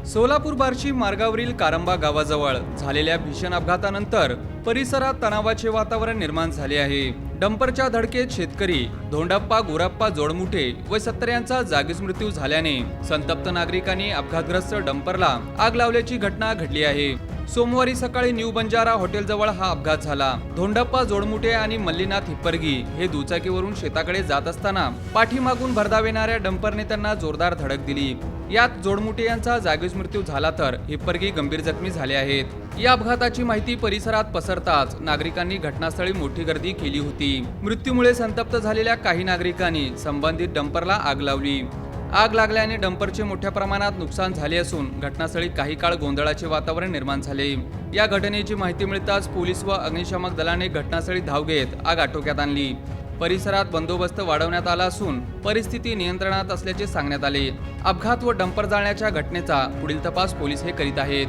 सोलापूर बार्शी मार्गावरील कारंबा गावाजवळ झालेल्या भीषण अपघातानंतर परिसरात तणावाचे वातावरण निर्माण झाले आहे। डंपरच्या धडकेत शेतकरी धोंडप्पा गोरप्पा जोडमुठे व 70 यांचा जागीच मृत्यू झाल्याने संतप्त नागरिकांनी अपघातग्रस्त डंपरला आग लावल्याची घटना घडली आहे। सोमवारी सकाळी न्यू बंजारा हॉटेलजवळ हा अपघात झाला। धोंडप्पा जोडमुठे आणि मल्लीनाथ हिप्परगी हे दुचाकीवरून शेताकडे जात असताना पाठीमागून भरधाव येणाऱ्या डंपरने त्यांना जोरदार धडक दिली। यात जोडमुठे यांचा जागीच मृत्यू झाला तर हिप्परगी गंभीर जखमी झाले आहेत। या अपघाताची माहिती परिसरात पसरताच नागरिकांनी घटनास्थळी मोठी गर्दी केली होती। मृत्यूमुळे संतप्त झालेल्या काही नागरिकांनी संबंधित डंपरला आग लावली। आग लागल्याने डंपरचे मोठ्या प्रमाणात नुकसान झाले असून घटनास्थळी काही काळ गोंधळाचे वातावरण निर्माण झाले। या घटनेची माहिती मिळताच पोलीस व अग्निशमक दलाने घटनास्थळी धाव घेत आग आटोक्यात आणली। परिसरात बंदोबस्त वाढवण्यात आला असून परिस्थिती नियंत्रणात असल्याचे सांगण्यात आले। अपघात व डंपर जाळण्याच्या घटनेचा पुढील तपास पोलीस हे करीत आहेत।